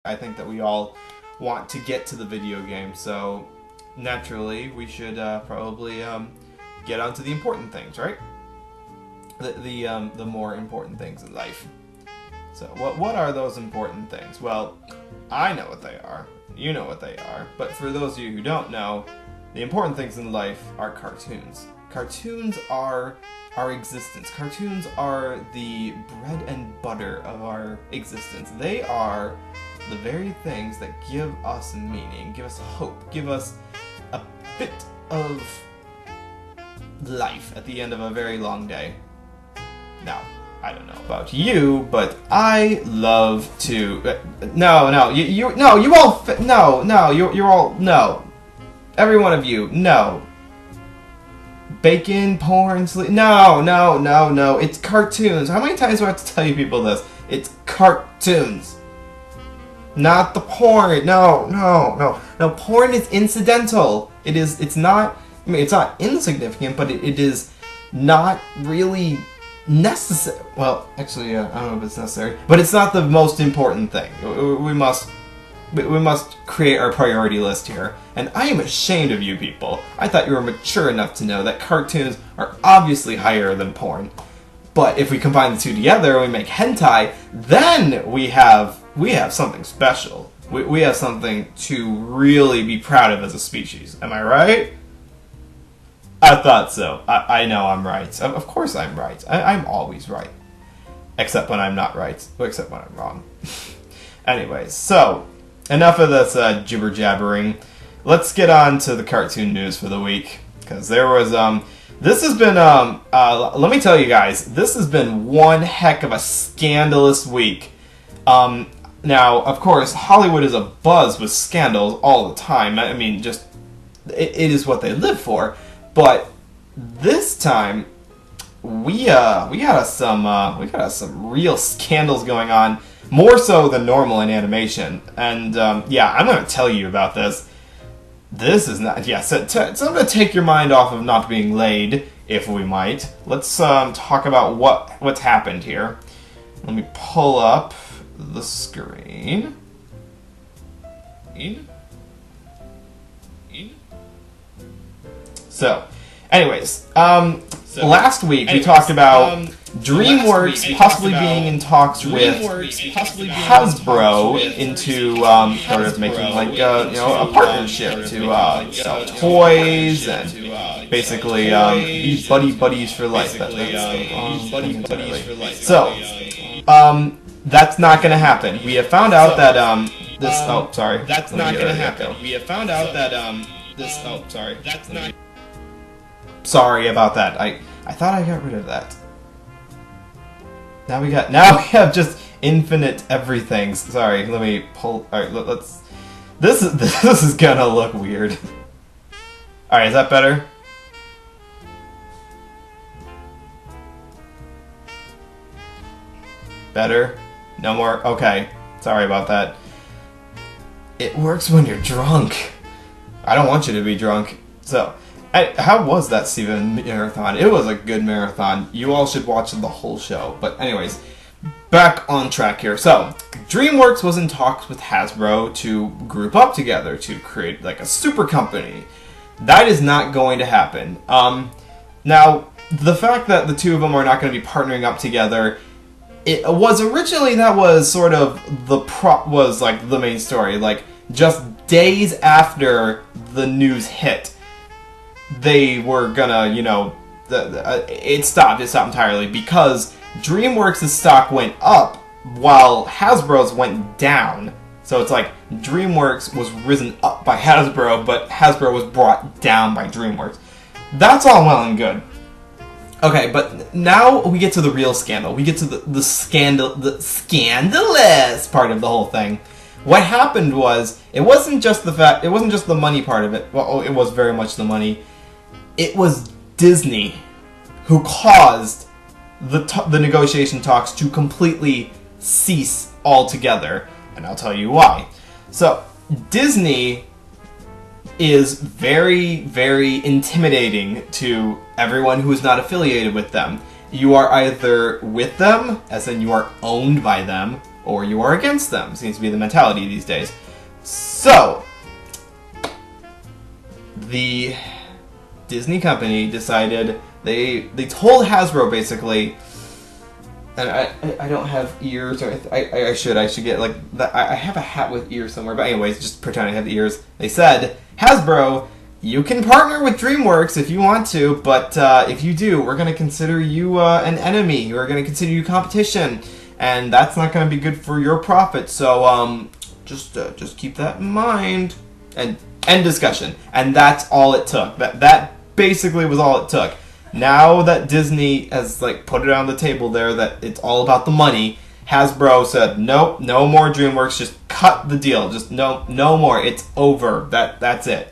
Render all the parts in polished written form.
I think that we all want to get to the video game, so naturally we should probably get onto the important things, right? The more important things in life. So what are those important things? Well, I know what they are. You know what they are. But for those of you who don't know, the important things in life are cartoons. Cartoons are our existence. Cartoons are the bread and butter of our existence. They are the very things that give us meaning, give us hope, give us a bit of life at the end of a very long day. Now, I don't know about you, but I love to. You're all no. Every one of you, no. Bacon, porn, sleep. No. It's cartoons. How many times do I have to tell you people this? It's cartoons. Not the porn. No. Porn is incidental. It's not. I mean, it's not insignificant, but it is not really necessary. Well, actually, I don't know if it's necessary, but it's not the most important thing. We must create our priority list here. And I am ashamed of you people. I thought you were mature enough to know that cartoons are obviously higher than porn. But if we combine the two together and we make hentai, then we have something special. We have something to really be proud of as a species. Am I right? I thought so. I know I'm right. Of course I'm right. I'm always right. Except when I'm not right. Except when I'm wrong. Anyways, so enough of this jibber-jabbering. Let's get on to the cartoon news for the week. Because there was, this has been, let me tell you guys, this has been one heck of a scandalous week. Now, of course, Hollywood is abuzz with scandals all the time. I mean, just, it is what they live for. But this time, we got some real scandals going on, more so than normal in animation. And yeah, I'm gonna tell you about this. This is not, yeah. So I'm gonna take your mind off of not being laid, if we might. Let's talk about what's happened here. Let me pull up the screen. So, anyways, last week we talked about DreamWorks possibly being in talks with Hasbro into sort of making like a partnership to sell toys and basically be buddies for life. So, that's not going to happen. We have found out that this. Oh, sorry. That's not going to happen. We have found out that this. Oh, sorry. That's not. Sorry about that. I thought I got rid of that. Now we have just infinite everything. Sorry, let me pull. All right, let's. This is gonna look weird. All right, is that better? Better? No more. Okay. Sorry about that. It works when you're drunk. I don't want you to be drunk. So. How was that Steven marathon? It was a good marathon. You all should watch the whole show. But anyways, back on track here. So, DreamWorks was in talks with Hasbro to group up together to create like a super company. That is not going to happen. Now, the fact that the two of them are not going to be partnering up together, it was originally that was sort of was like the main story. Like just days after the news hit, they were gonna, it stopped entirely because DreamWorks' stock went up while Hasbro's went down. So it's like DreamWorks was risen up by Hasbro, but Hasbro was brought down by DreamWorks. That's all well and good. Okay, but now we get to the real scandal. We get to the scandalous part of the whole thing. What happened was, it wasn't just the money part of it. Well, it was very much the money. It was Disney who caused the negotiation talks to completely cease altogether, and I'll tell you why. So, Disney is very, very intimidating to everyone who is not affiliated with them. You are either with them, as in you are owned by them, or you are against them. Seems to be the mentality these days. So, the Disney company decided, they told Hasbro basically, and I don't have ears, or I should get like that. I have a hat with ears somewhere, but anyways, just pretend I have ears. They said, Hasbro, you can partner with DreamWorks if you want to, but if you do, we're going to consider you an enemy. We're going to consider you competition, and that's not going to be good for your profit. So just keep that in mind. And end discussion. And that's all it took. That basically was all it took. Now that Disney has like put it on the table there that it's all about the money, Hasbro said, nope, no more DreamWorks, just cut the deal. Just no more. It's over. That's it.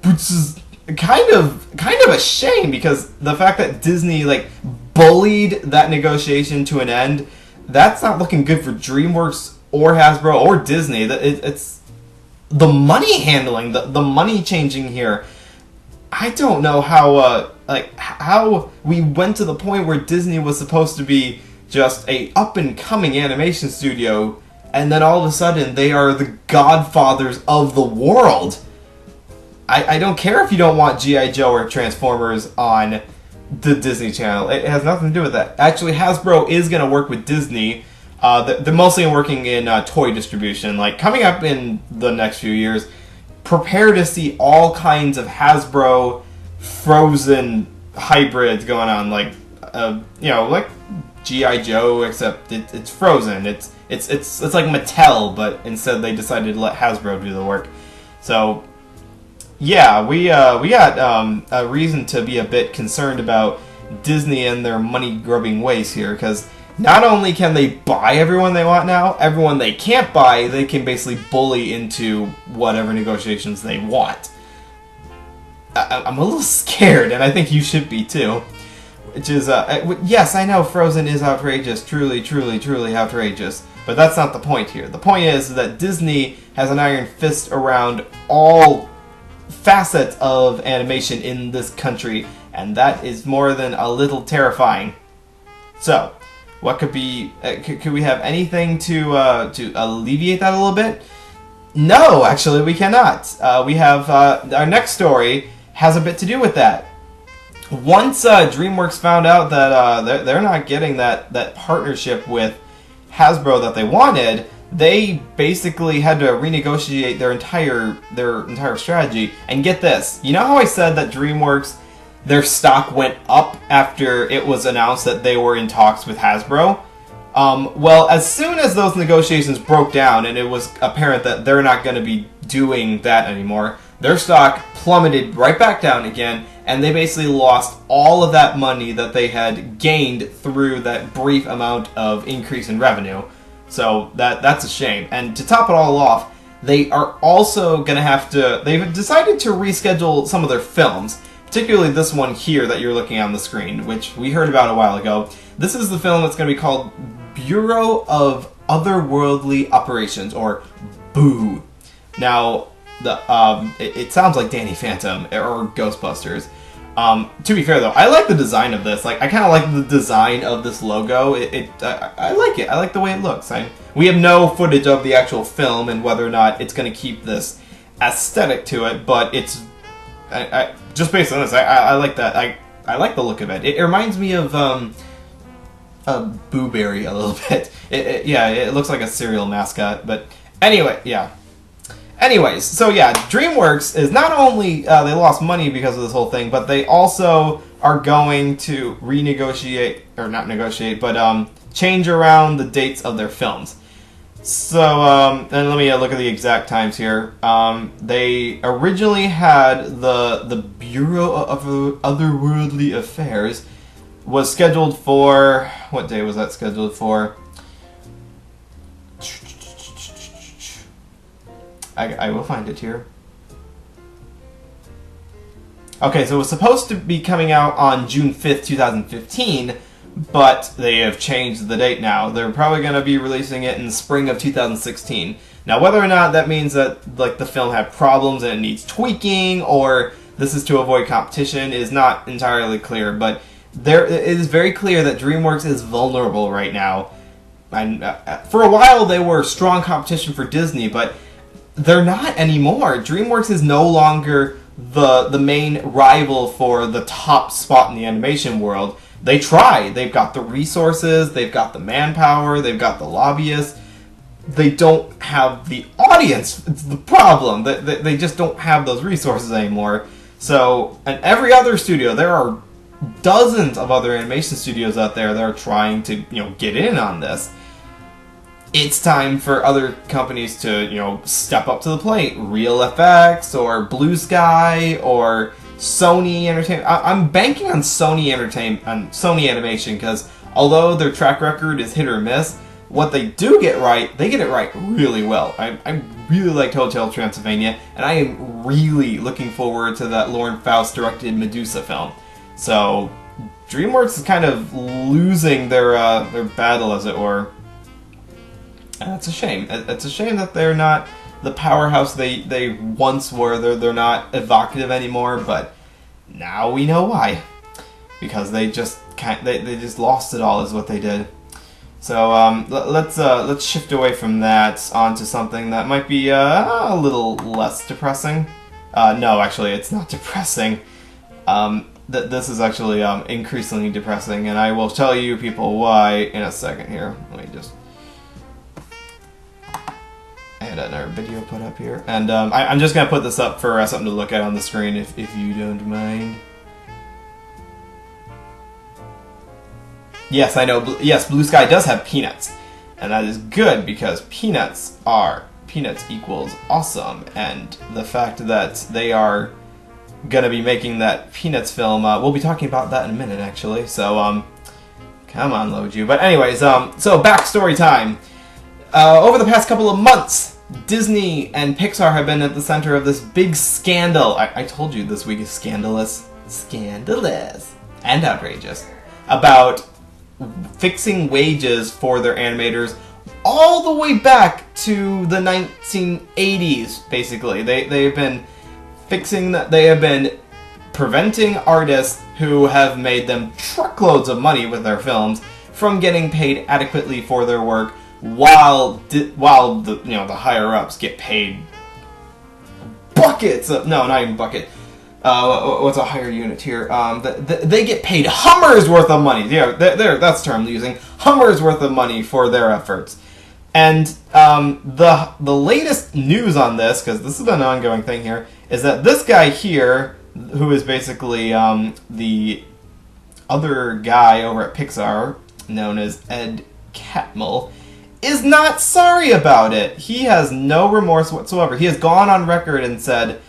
Which is kind of a shame, because the fact that Disney like bullied that negotiation to an end, that's not looking good for DreamWorks or Hasbro or Disney. It's the money handling, the money changing here. I don't know how how we went to the point where Disney was supposed to be just a up-and-coming animation studio, and then all of a sudden they are the godfathers of the world. I don't care if you don't want G.I. Joe or Transformers on the Disney Channel. It has nothing to do with that. Actually, Hasbro is going to work with Disney. They're mostly working in toy distribution. Like, coming up in the next few years, prepare to see all kinds of Hasbro Frozen hybrids going on, like like G.I. Joe, except it's Frozen. It's like Mattel, but instead they decided to let Hasbro do the work. So yeah, we got a reason to be a bit concerned about Disney and their money-grubbing ways here, because not only can they buy everyone they want now, everyone they can't buy, they can basically bully into whatever negotiations they want. I'm a little scared, and I think you should be too. Which is, yes, I know Frozen is outrageous, truly outrageous, but that's not the point here. The point is that Disney has an iron fist around all facets of animation in this country, and that is more than a little terrifying. So, what could be? Could we have anything to alleviate that a little bit? No, actually, we cannot. We have our next story has a bit to do with that. Once DreamWorks found out that they're not getting that partnership with Hasbro that they wanted, they basically had to renegotiate their entire strategy. And get this, you know how I said that DreamWorks, their stock went up after it was announced that they were in talks with Hasbro? Well, as soon as those negotiations broke down and it was apparent that they're not going to be doing that anymore, their stock plummeted right back down again, and they basically lost all of that money that they had gained through that brief amount of increase in revenue. So that's a shame. And to top it all off, they are also going to have to... They've decided to reschedule some of their films, particularly this one here that you're looking on the screen, which we heard about a while ago. This is the film that's going to be called B.O.O. of Otherworldly Operations, or B.O.O. Now, it sounds like Danny Phantom or Ghostbusters. To be fair though, I like the design of this. Like, I kind of like the design of this logo. I like it. I like the way it looks. We have no footage of the actual film and whether or not it's going to keep this aesthetic to it, but it's just based on this, I like that. I like the look of it. It reminds me of Boo Berry a little bit. Yeah, it looks like a cereal mascot. But anyway, yeah. Anyways, so yeah, DreamWorks is not only they lost money because of this whole thing, but they also are going to renegotiate, or not negotiate, but change around the dates of their films. So, and let me look at the exact times here. They originally had the Bureau of Otherworldly Affairs was scheduled for, what day was that scheduled for? I will find it here. Okay, so it was supposed to be coming out on June 5th, 2015, but they have changed the date now. They're probably going to be releasing it in the spring of 2016. Now, whether or not that means that like the film had problems and it needs tweaking, or this is to avoid competition, is not entirely clear, but it is very clear that DreamWorks is vulnerable right now. for a while they were strong competition for Disney, but they're not anymore. DreamWorks is no longer the main rival for the top spot in the animation world. They try. They've got the resources, they've got the manpower, they've got the lobbyists. They don't have the audience. It's the problem. They just don't have those resources anymore. So, and every other studio, there are dozens of other animation studios out there that are trying to, get in on this. It's time for other companies to, step up to the plate. Real FX or Blue Sky or Sony Entertainment. I'm banking on Sony Animation, because although their track record is hit or miss, what they do get right, they get it right really well. I really liked Hotel Transylvania, and I am really looking forward to that Lauren Faust directed Medusa film. So DreamWorks is kind of losing their battle, as it were. And it's a shame. It's a shame that they're not the powerhouse they once were. They're not evocative anymore, but now we know why. Because they just lost it all, is what they did. So let's shift away from that onto something that might be a little less depressing. No, actually, it's not depressing. This is actually increasingly depressing, and I will tell you people why in a second here. Let me just... I had another video put up here, and I'm just gonna put this up for something to look at on the screen, if you don't mind. Yes, I know. Yes, Blue Sky does have Peanuts, and that is good, because Peanuts equals awesome, and the fact that they are gonna be making that Peanuts film, we'll be talking about that in a minute, actually. So come on, Loju. But anyways, so backstory time. Over the past couple of months, Disney and Pixar have been at the center of this big scandal. I told you this week is scandalous, and outrageous, about fixing wages for their animators all the way back to the 1980s, basically. They've been fixing that. They have been preventing artists who have made them truckloads of money with their films from getting paid adequately for their work, while the higher ups get paid buckets of, no, not even bucket. What's a higher unit here? They get paid Hummers worth of money. Yeah, that's the term I'm using. Hummers worth of money for their efforts. And the latest news on this, because this has been an ongoing thing here, is that this guy here, who is basically the other guy over at Pixar, known as Ed Catmull, is not sorry about it. He has no remorse whatsoever. He has gone on record and said,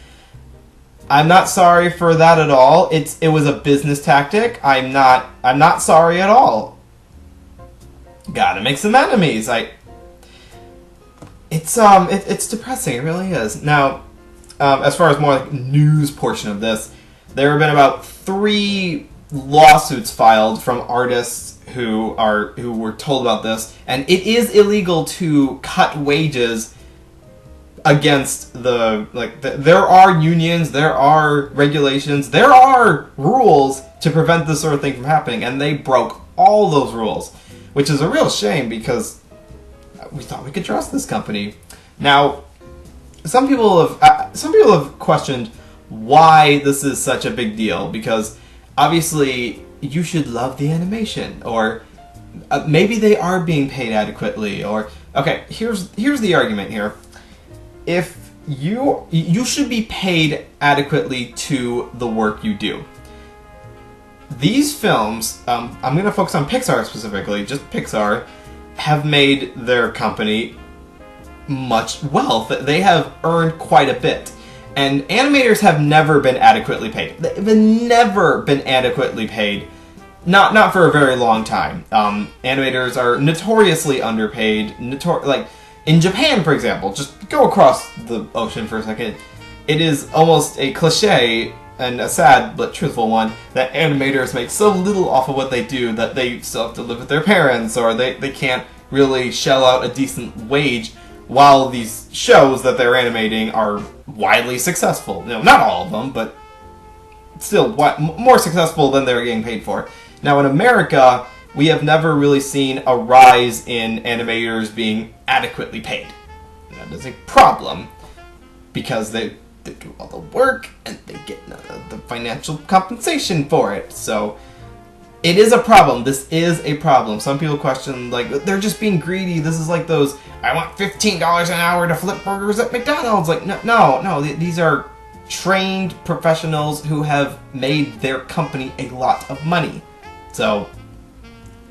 "I'm not sorry for that at all. It was a business tactic. I'm not sorry at all. Gotta make some enemies." It's depressing. It really is. Now, as far as more like news portion of this, there have been about 3 lawsuits filed from artists who were told about this, and it is illegal to cut wages against there are unions, there are regulations, there are rules to prevent this sort of thing from happening, and they broke all those rules, which is a real shame, because we thought we could trust this company. Now, some people have questioned why this is such a big deal, because obviously you should love the animation, or maybe they are being paid adequately, or okay, here's the argument here. If you should be paid adequately to the work you do. These films, I'm going to focus on Pixar specifically, just Pixar, have made their company much wealth. They have earned quite a bit. And animators have never been adequately paid. They've never been adequately paid. Not for a very long time. Animators are notoriously underpaid. Like, in Japan, for example, just go across the ocean for a second, it is almost a cliche, and a sad but truthful one, that animators make so little off of what they do that they still have to live with their parents, or they can't really shell out a decent wage, while these shows that they're animating are widely successful. Not all of them, but still more successful than they're getting paid for. Now in America, we have never really seen a rise in animators being adequately paid. And that is a problem, because they do all the work and they get the financial compensation for it. So it is a problem. This is a problem. Some people question, like, they're just being greedy. This is like those, I want $15 an hour to flip burgers at McDonald's. Like, no. These are trained professionals who have made their company a lot of money. So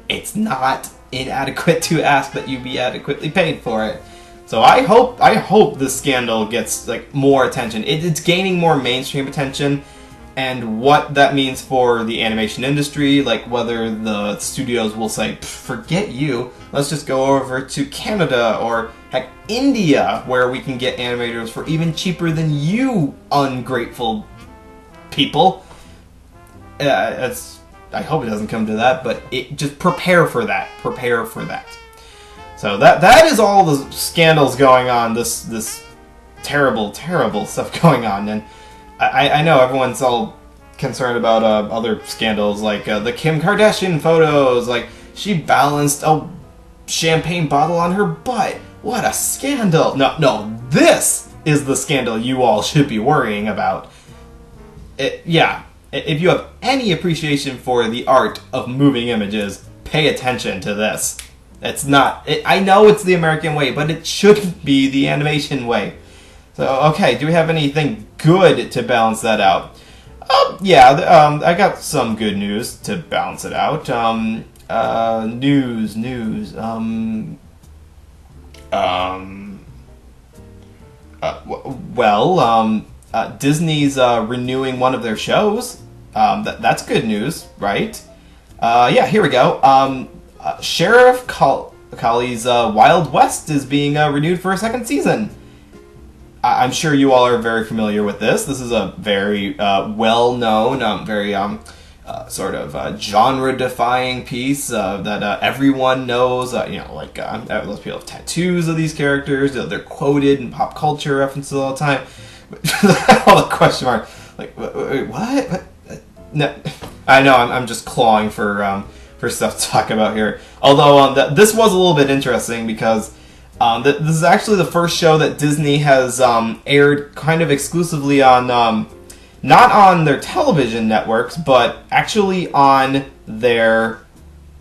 it's not inadequate to ask that you be adequately paid for it. So I hope this scandal gets like more attention. It's gaining more mainstream attention, and what that means for the animation industry, like whether the studios will say, forget you, let's just go over to Canada or heck, India, where we can get animators for even cheaper than you ungrateful people. I hope it doesn't come to that, but just prepare for that. Prepare for that. So that is all the scandals going on, this terrible stuff going on, and I know everyone's all concerned about other scandals, like the Kim Kardashian photos, like she balanced a champagne bottle on her butt. What a scandal! No, this is the scandal you all should be worrying about. Yeah, if you have any appreciation for the art of moving images, pay attention to this. It's not. I know it's the American way, but it shouldn't be the animation way. So, okay, do we have anything good to balance that out? Yeah, I got some good news to balance it out. News. Disney's renewing one of their shows. That's good news, right? Yeah, here we go. Sheriff Colley's Wild West is being renewed for a second season. I'm sure you all are very familiar with this. This is a very well-known, very sort of genre-defying piece that everyone knows. You know, like most people have tattoos of these characters. They're quoted in pop culture references all the time. All the question mark, like, wait, what? No, I know. I'm just clawing for stuff to talk about here. Although this was a little bit interesting because this is actually the first show that Disney has aired kind of exclusively on, not on their television networks, but actually on their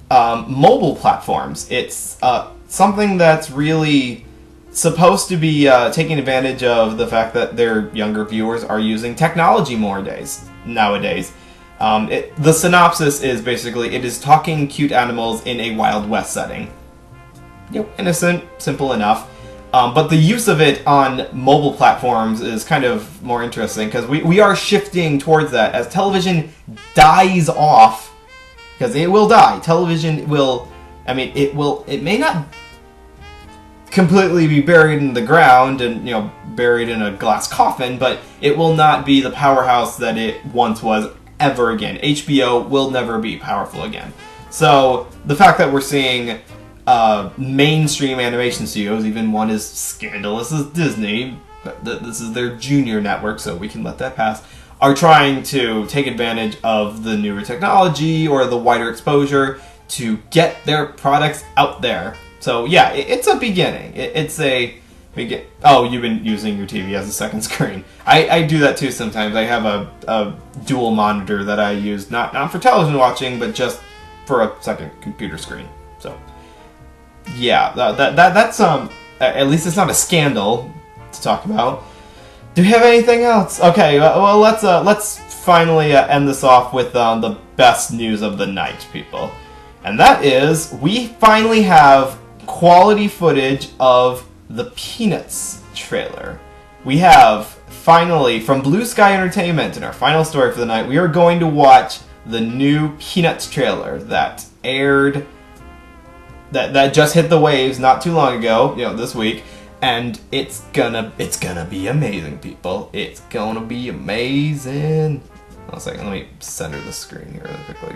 mobile platforms. It's something that's really supposed to be taking advantage of the fact that their younger viewers are using technology more nowadays. The synopsis is basically, it is talking cute animals in a Wild West setting. Yep, innocent, simple enough. But the use of it on mobile platforms is kind of more interesting, because we are shifting towards that. As television dies off, because it will die. Television will, it may not completely be buried in the ground and, you know, buried in a glass coffin, but it will not be the powerhouse that it once was ever again. HBO will never be powerful again. So the fact that we're seeing mainstream animation studios, even one as scandalous as Disney, but this is their junior network, so we can let that pass, are trying to take advantage of the newer technology or the wider exposure to get their products out there. So yeah, it's a beginning. It's a begin. Oh, you've been using your TV as a second screen. I do that too sometimes. I have a dual monitor that I use, not for television watching, but just for a second computer screen. So yeah, that's at least it's not a scandal to talk about. Do we have anything else? Okay, well let's finally end this off with the best news of the night, people. And that is, we finally have quality footage of the Peanuts trailer. We have, finally, from Blue Sky Entertainment, in our final story for the night, we are going to watch the new Peanuts trailer that aired, that just hit the waves not too long ago, you know, this week, and it's gonna be amazing, people. It's gonna be amazing. Hold on a second, let me center the screen here really quickly.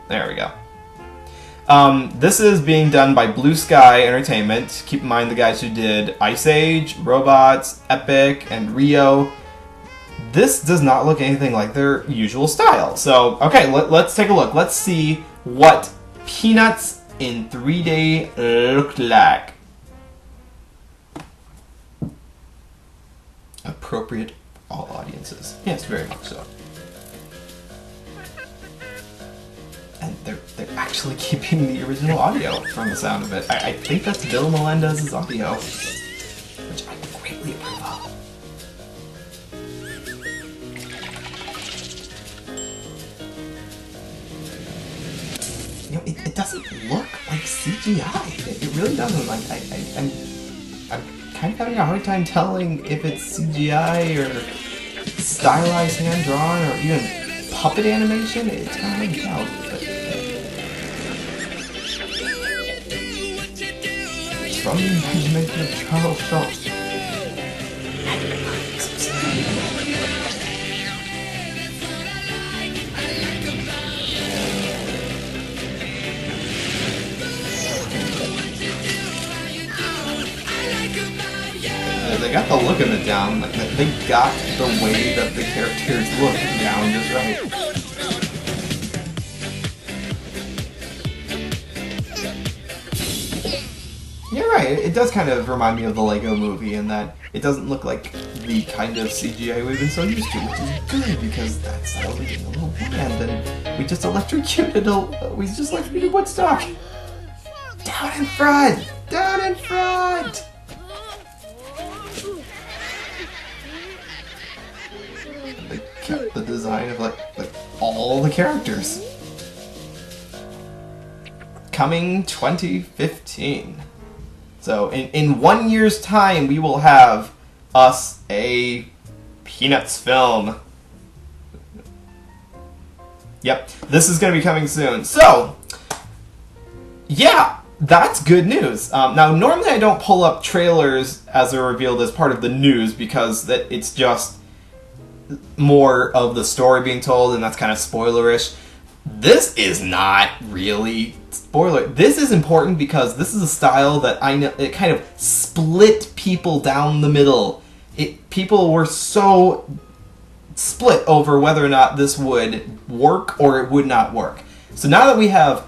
There we go. This is being done by Blue Sky Entertainment. Keep in mind the guys who did Ice Age, Robots, Epic, and Rio. This does not look anything like their usual style. So, okay, let's take a look. Let's see what Peanuts in 3D looked like. Appropriate for all audiences. Yes, very much so. And they're actually keeping the original audio from the sound of it. I think that's Bill Melendez's audio, which I greatly approve of. You know, it doesn't look like CGI. It really doesn't. Like I'm kind of having a hard time telling if it's CGI or stylized hand-drawn or even puppet animation. It's kind of hard to tell. From the imagination of Charles Schultz. They got the look of it down. Like they got the way that the characters look down just right. You're right, it does kind of remind me of the Lego movie in that it doesn't look like the kind of CGI we've been so used to, which is good because that's how we did a little band and we just electrocuted Woodstock. Down in front! Down in front! They kept the design of like all the characters. Coming 2015. So in 1 year's time, we will have us a Peanuts film. Yep, this is going to be coming soon. So, yeah, that's good news. Now, normally I don't pull up trailers as they're revealed as part of the news because it's just more of the story being told, and that's kind of spoilerish. This is not really spoiler. This is important because this is a style that I know it kind of split people down the middle. People were so split over whether or not this would work or it would not work. So now that we have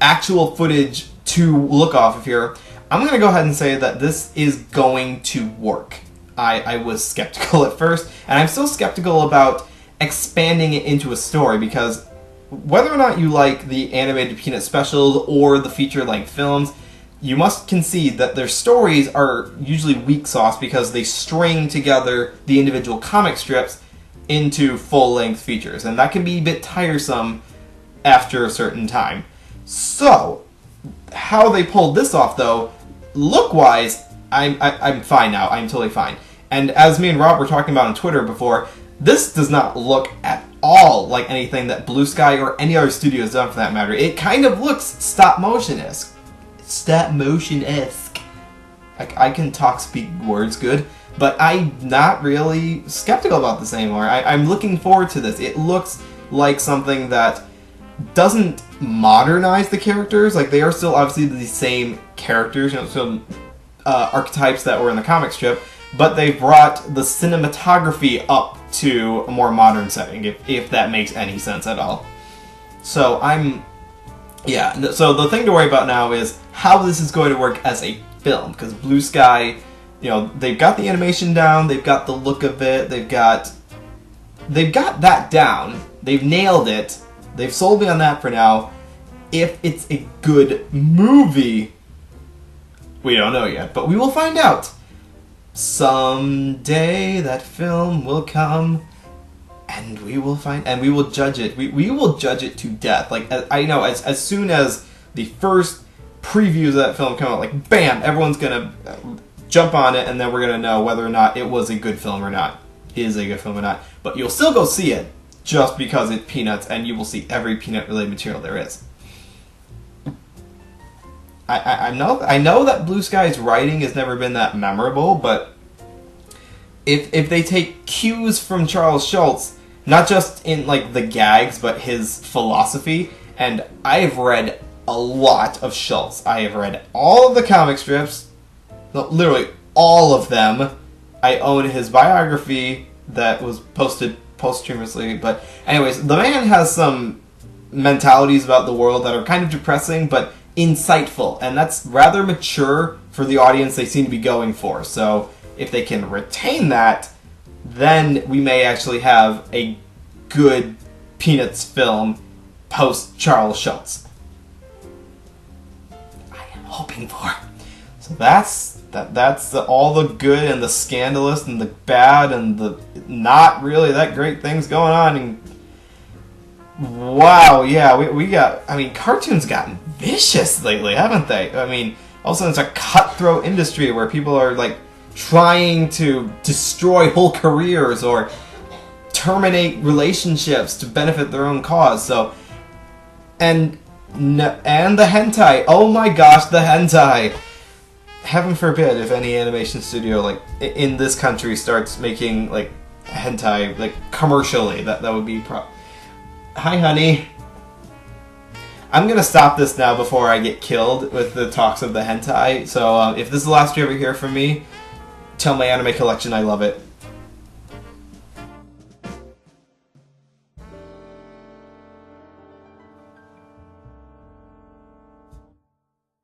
actual footage to look off of here, I'm going to go ahead and say that this is going to work. I was skeptical at first, and I'm still skeptical about expanding it into a story because whether or not you like the animated Peanut specials or the feature-length films, you must concede that their stories are usually weak sauce because they string together the individual comic strips into full-length features, and that can be a bit tiresome after a certain time. So, how they pulled this off, though, look-wise, I'm fine now. I'm totally fine. And as me and Rob were talking about on Twitter before, this does not look at all like anything that Blue Sky or any other studio has done for that matter. It kind of looks stop-motion-esque. Stop-motion-esque. I can speak words good, but I'm not really skeptical about this anymore. I'm looking forward to this. It looks like something that doesn't modernize the characters. Like, they are still obviously the same characters, you know, some archetypes that were in the comic strip, but they brought the cinematography up to a more modern setting, if that makes any sense at all. So so the thing to worry about now is how this is going to work as a film, because Blue Sky, you know, they've got the animation down, they've got the look of it, they've got that down, they've nailed it, they've sold me on that for now. If it's a good movie, we don't know yet, but we will find out. Someday that film will come, and we will judge it. We will judge it to death. Like, I know, as soon as the first previews of that film come out, like, bam, everyone's gonna jump on it, and then we're gonna know whether or not it was a good film or not. Is a good film or not. But you'll still go see it, just because it's Peanuts, and you will see every Peanut-related material there is. I know that Blue Sky's writing has never been that memorable, but if they take cues from Charles Schultz, not just in like the gags, but his philosophy, and I have read a lot of Schultz. I have read all of the comic strips, literally all of them. I own his biography that was posted posthumously, but anyways, the man has some mentalities about the world that are kind of depressing but insightful, and that's rather mature for the audience they seem to be going for. So if they can retain that, then we may actually have a good Peanuts film post Charles Schulz. I am hoping for. So that's all the good and the scandalous and the bad and the not really that great things going on. And wow, yeah, we got, I mean, cartoons gotten vicious lately, haven't they? I mean, all of a sudden it's a cutthroat industry where people are like trying to destroy whole careers or terminate relationships to benefit their own cause. So, and the hentai, oh my gosh, the hentai. Heaven forbid if any animation studio like in this country starts making like hentai like commercially. That would be Hi, honey. I'm gonna stop this now before I get killed with the talks of the hentai. So if this is the last you ever hear from me, tell my anime collection I love it.